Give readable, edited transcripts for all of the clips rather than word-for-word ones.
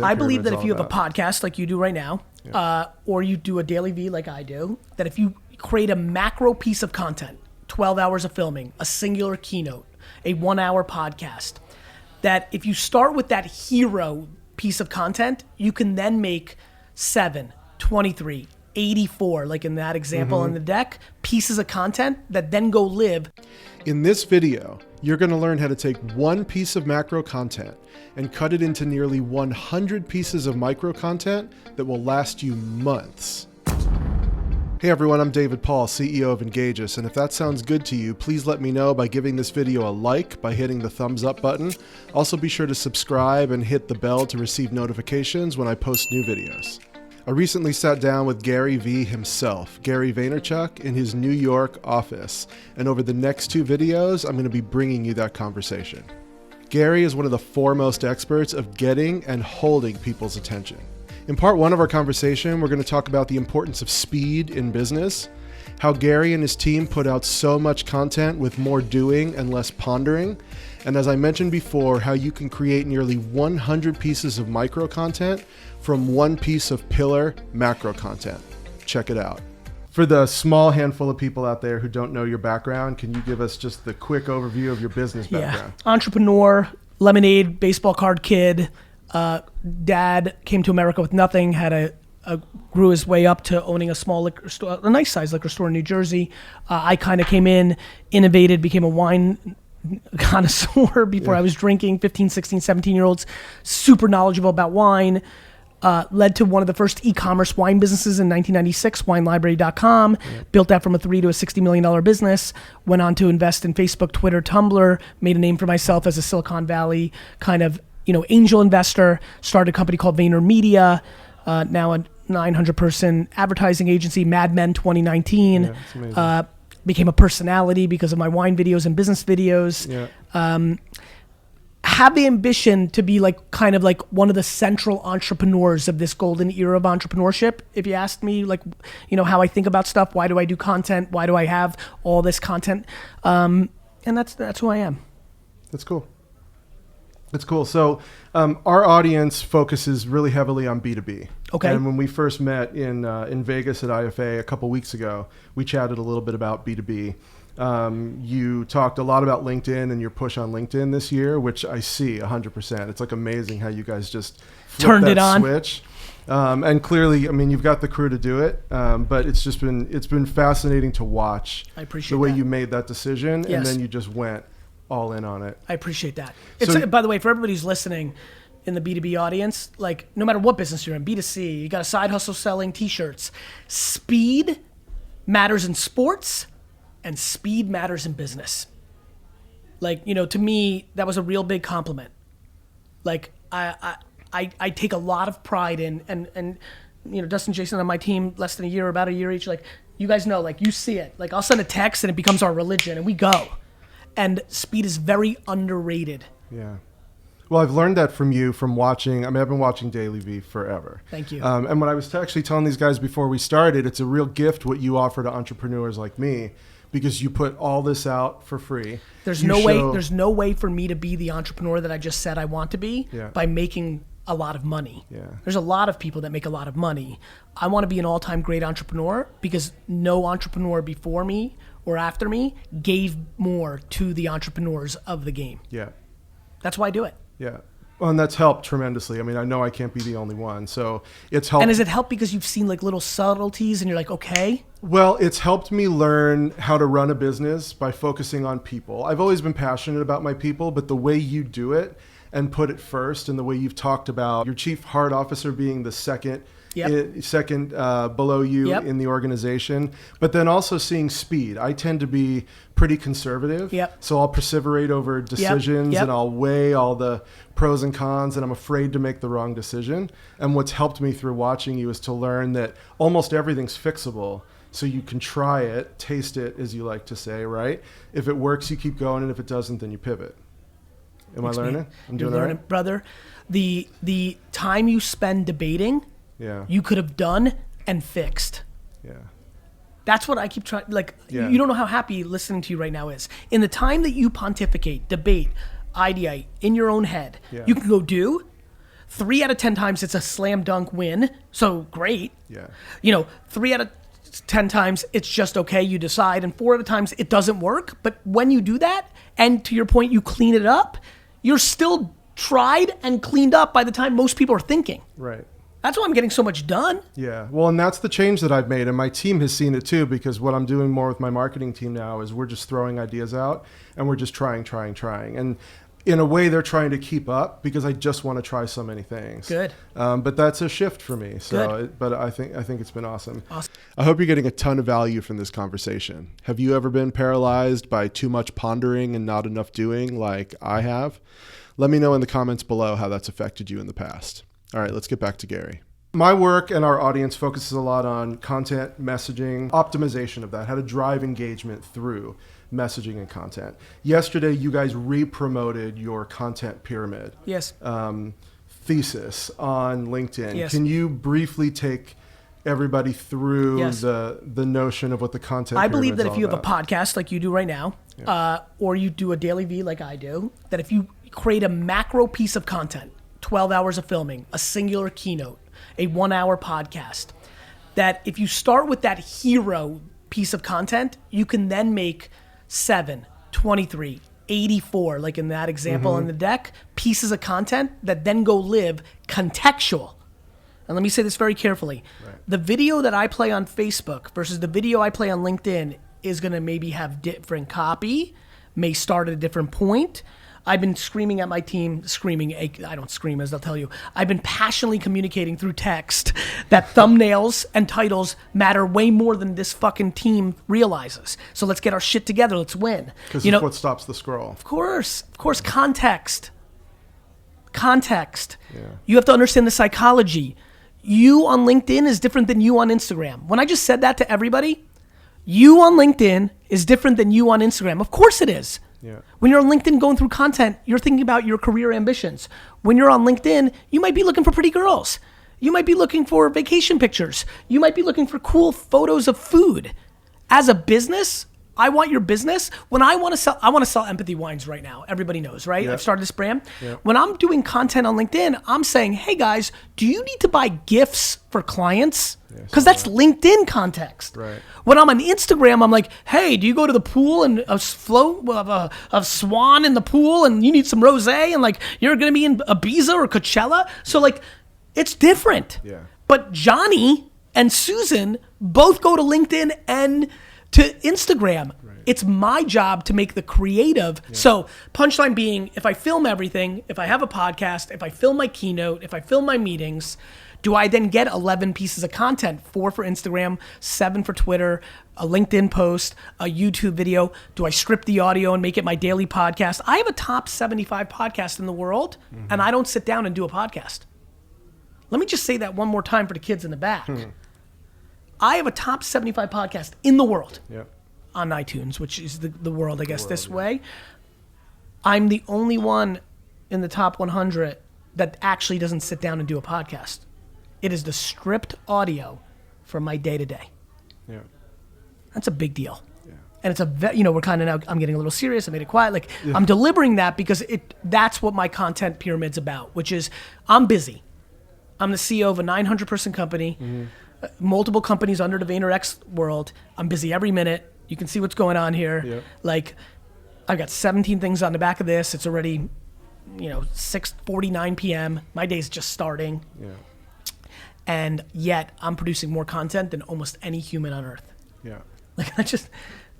I believe that if you have a podcast like you do right now, or you do a daily V like I do, that if you create a macro piece of content, 12 hours of filming, a singular keynote, a 1 hour podcast, that if you start with that hero piece of content, you can then make 7, 23, 84, like in that example in the deck, pieces of content that then go live. In this video, you're going to learn how to take one piece of macro content and cut it into nearly 100 pieces of micro content that will last you months. Hey everyone, I'm David Paul, CEO of Engageus, and if that sounds good to you, please let me know by giving this video a like, by hitting the thumbs up button. Also be sure to subscribe and hit the bell to receive notifications when I post new videos. I recently sat down with Gary V himself, Gary Vaynerchuk, in his New York office, and over the next 2 videos, I'm going to be bringing you that conversation. Gary is one of the foremost experts of getting and holding people's attention. In part 1 of our conversation, we're going to talk about the importance of speed in business, how Gary and his team put out so much content with more doing and less pondering, and as I mentioned before, how you can create nearly 100 pieces of micro content from one piece of pillar macro content. Check it out. For the small handful of people out there who don't know your background, can you give us just the quick overview of your business background? Yeah, entrepreneur, lemonade, baseball card kid. Dad came to America with nothing, grew his way up to owning a small liquor store, a nice size liquor store in New Jersey. I kind of came in, innovated, became a wine connoisseur before I was drinking, 15, 16, 17-year-olds, super knowledgeable about wine. Led to one of the first e-commerce wine businesses in 1996, winelibrary.com, built that from a $3 to a $60 million business, went on to invest in Facebook, Twitter, Tumblr, made a name for myself as a Silicon Valley kind of, angel investor, started a company called Vaynermedia, now a 900-person advertising agency, Mad Men 2019, Yeah, that's amazing. Became a personality because of my wine videos and business videos. Yeah. Have the ambition to be kind of one of the central entrepreneurs of this golden era of entrepreneurship. If you asked me how I think about stuff, why do I do content? Why do I have all this content? And that's who I am. That's cool. That's cool. So our audience focuses really heavily on B2B. Okay. And when we first met in Vegas at IFA a couple weeks ago, we chatted a little bit about B2B. You talked a lot about LinkedIn and your push on LinkedIn this year, which I see 100%. It's amazing how you guys just turned it on. Switch. And clearly, you've got the crew to do it. But it's been fascinating to watch. I appreciate the way that. you made that decision, Yes. and then you just went all in on it. I appreciate that. So, by the way, for everybody who's listening in the B2B audience, no matter what business you're in, B2C, you got a side hustle selling t-shirts. Speed matters in sports and speed matters in business. To me, that was a real big compliment. I take a lot of pride in, and Dustin, Jason on my team, less than a year, about a year each, you guys know, you see it. I'll send a text and it becomes our religion and we go. And speed is very underrated. Yeah. Well, I've learned that from you from watching. I've been watching Daily V forever. Thank you. And what I was actually telling these guys before we started, it's a real gift what you offer to entrepreneurs like me, because you put all this out for free. There's no way for me to be the entrepreneur that I just said I want to be by making a lot of money. Yeah. There's a lot of people that make a lot of money. I want to be an all-time great entrepreneur because no entrepreneur before me or after me gave more to the entrepreneurs of the game. Yeah. That's why I do it. Yeah. Well, and that's helped tremendously. I know I can't be the only one, so it's helped. And has it helped because you've seen little subtleties and you're okay? Well, it's helped me learn how to run a business by focusing on people. I've always been passionate about my people, but the way you do it and put it first, and the way you've talked about your chief heart officer being the second below you in the organization, but then also seeing speed. I tend to be pretty conservative, so I'll perseverate over decisions and I'll weigh all the pros and cons, and I'm afraid to make the wrong decision. And what's helped me through watching you is to learn that almost everything's fixable. So you can try it, taste it, as you like to say, right? If it works, you keep going, and if it doesn't, then you pivot. Am I learning? I'm doing all right? Brother. The time you spend debating, you could have done and fixed. Yeah. That's what I keep trying. You don't know how happy listening to you right now is. In the time that you pontificate, debate, ideate in your own head, you can go do 3 out of 10 times it's a slam dunk win. So great. Yeah. 3 out of 10 times it's just okay, you decide, and 4 out of times it doesn't work. But when you do that, and to your point, you clean it up, you're still tried and cleaned up by the time most people are thinking. Right. That's why I'm getting so much done. Yeah. Well, and that's the change that I've made. And my team has seen it too, because what I'm doing more with my marketing team now is we're just throwing ideas out and we're just trying. And in a way, they're trying to keep up because I just want to try so many things. Good. But that's a shift for me. So, Good. but I think it's been awesome. Awesome. I hope you're getting a ton of value from this conversation. Have you ever been paralyzed by too much pondering and not enough doing like I have? Let me know in the comments below how that's affected you in the past. All right, let's get back to Gary. My work and our audience focuses a lot on content, messaging, optimization of that, how to drive engagement through messaging and content. Yesterday, you guys re-promoted your content pyramid. Yes. Thesis on LinkedIn. Yes. Can you briefly take everybody through Yes. the notion of what the content I pyramid believe that is if you all have a about? podcast like you do right now, or you do a daily V like I do, that if you create a macro piece of content, 12 hours of filming, a singular keynote, a 1-hour podcast, that if you start with that hero piece of content, you can then make 7, 23, 84, like in that example in the deck, pieces of content that then go live contextual. And let me say this very carefully. Right. The video that I play on Facebook versus the video I play on LinkedIn is going to maybe have different copy, may start at a different point. I've been screaming at my team, I don't scream as they'll tell you. I've been passionately communicating through text that thumbnails and titles matter way more than this fucking team realizes. So let's get our shit together, let's win. Because it's what stops the scroll. Of course, context. Yeah. You have to understand the psychology. You on LinkedIn is different than you on Instagram. When I just said that to everybody, you on LinkedIn is different than you on Instagram. Of course it is. Yeah. When you're on LinkedIn going through content, you're thinking about your career ambitions. When you're on LinkedIn, you might be looking for pretty girls. You might be looking for vacation pictures. You might be looking for cool photos of food. As a business, I want your business. When I want to sell empathy wines right now. Everybody knows, right? Yeah. I've started this brand. Yeah. When I'm doing content on LinkedIn, I'm saying, hey guys, do you need to buy gifts for clients? Because that's LinkedIn context. Right. When I'm on Instagram, I'm like, hey, do you go to the pool and a float of a swan in the pool and you need some rosé and like you're going to be in Ibiza or Coachella? So like, it's different. Yeah. But Johnny and Susan both go to LinkedIn and to Instagram. Right. It's my job to make the creative. Yeah. So punchline being, if I film everything, if I have a podcast, if I film my keynote, if I film my meetings, do I then get 11 pieces of content? 4 for Instagram, 7 for Twitter, a LinkedIn post, a YouTube video. Do I strip the audio and make it my daily podcast? I have a top 75 podcast in the world, and I don't sit down and do a podcast. Let me just say that one more time for the kids in the back. I have a top 75 podcast in the world on iTunes, which is the world, I guess, this way. I'm the only one in the top 100 that actually doesn't sit down and do a podcast. It is the stripped audio from my day-to-day. Yeah. That's a big deal. Yeah. And it's we're kind of now, I'm getting a little serious. I made it quiet. Like, I'm delivering that because that's what my content pyramid's about, which is I'm busy. I'm the CEO of a 900-person company, multiple companies under the Vaynerchuk world. I'm busy every minute. You can see what's going on here. Yep. Like, I've got 17 things on the back of this. It's already, 6:49 p.m. My day's just starting. Yeah. And yet I'm producing more content than almost any human on earth. Yeah. Like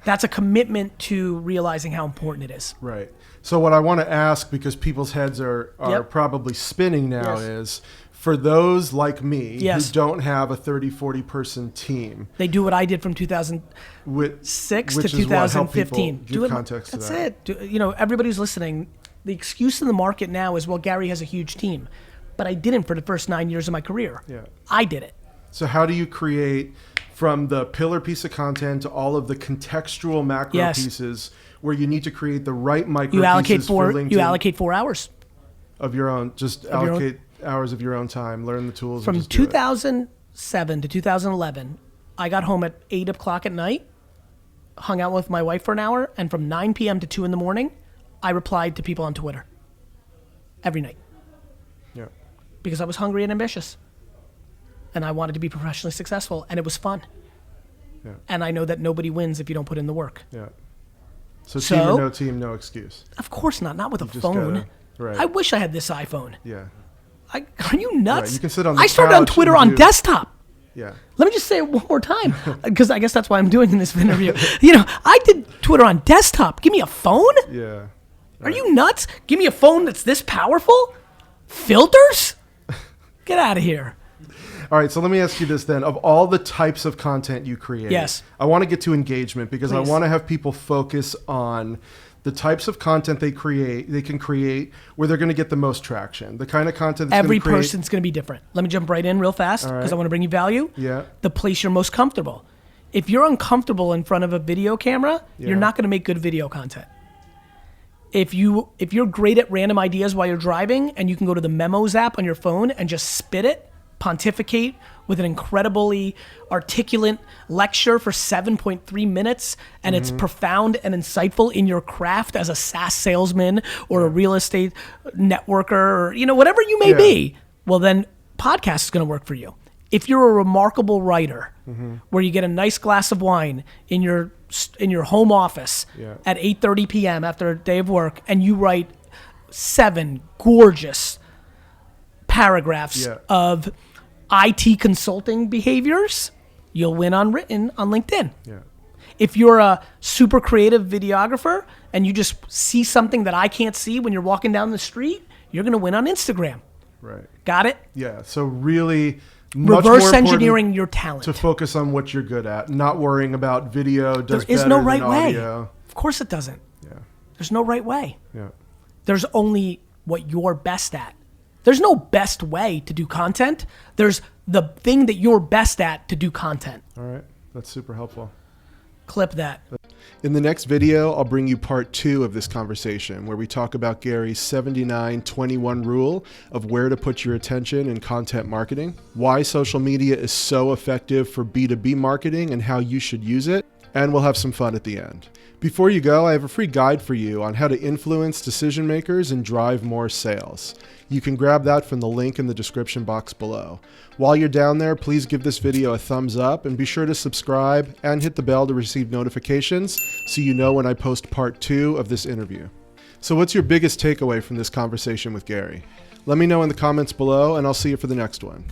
that's a commitment to realizing how important it is. Right. So what I want to ask, because people's heads are probably spinning now, is for those like me who don't have a 30, 40 person team. They do what I did from 2006 to 2015. Give context to that. That's it. Everybody who's listening, the excuse in the market now is, well, Gary has a huge team. But I didn't for the first 9 years of my career. Yeah. I did it. So how do you create from the pillar piece of content to all of the contextual macro pieces where you need to create the right micro pieces for LinkedIn? You allocate 4 hours. Of your own. Just allocate hours of your own time. Learn the tools. From 2007 to 2011, I got home at 8 o'clock at night, hung out with my wife for an hour, and from 9 p.m. to 2 in the morning, I replied to people on Twitter. Every night. Yeah. because I was hungry and ambitious. And I wanted to be professionally successful, and it was fun. Yeah. And I know that nobody wins if you don't put in the work. Yeah. So team or no team, no excuse. Of course not. Not with a just phone. gotta- right. I wish I had this iPhone. Yeah. Are you nuts? Right, you can sit on the I started on couch Twitter and on do- desktop. Yeah. Let me just say it one more time, because I guess that's why I'm doing this interview. I did Twitter on desktop. Give me a phone? Yeah. Are you nuts? Give me a phone that's this powerful? Filters? Get out of here. All right, so let me ask you this then. Of all the types of content you create, Yes. I want to get to engagement because I Please. want to have people focus on the types of content they can create where they're going to get the most traction. The kind of content that's Every going to create. person's going to be different. Let me jump right in real fast All because right. I want to bring you value. Yeah. The place you're most comfortable. If you're uncomfortable in front of a video camera, Yeah. you're not going to make good video content. If you're great at random ideas while you're driving and you can go to the Memos app on your phone and just spit it, pontificate with an incredibly articulate lecture for 7.3 minutes, and it's profound and insightful in your craft as a SaaS salesman or a real estate networker or whatever you may Yeah. be, well then podcast is going to work for you. If you're a remarkable writer where you get a nice glass of wine in your home office Yeah. at 8:30 p.m. after a day of work and you write 7 gorgeous paragraphs Yeah. of IT consulting behaviors, you'll win on LinkedIn. Yeah. If you're a super creative videographer and you just see something that I can't see when you're walking down the street, you're going to win on Instagram. Right. Got it? Yeah. So really, much more Reverse important engineering your talent. to focus on what you're good at, not worrying about video. There Does is better no than right way. audio. Of course it doesn't. Yeah. There's no right way. Yeah. There's only what you're best at. There's no best way to do content. There's the thing that you're best at to do content. All right. That's super helpful. Clip that. In the next video, I'll bring you part 2 of this conversation where we talk about Gary's 79-21 rule of where to put your attention in content marketing, why social media is so effective for B2B marketing and how you should use it, and we'll have some fun at the end. Before you go, I have a free guide for you on how to influence decision makers and drive more sales. You can grab that from the link in the description box below. While you're down there, please give this video a thumbs up and be sure to subscribe and hit the bell to receive notifications so you know when I post part 2 of this interview. So what's your biggest takeaway from this conversation with Gary? Let me know in the comments below and I'll see you for the next one.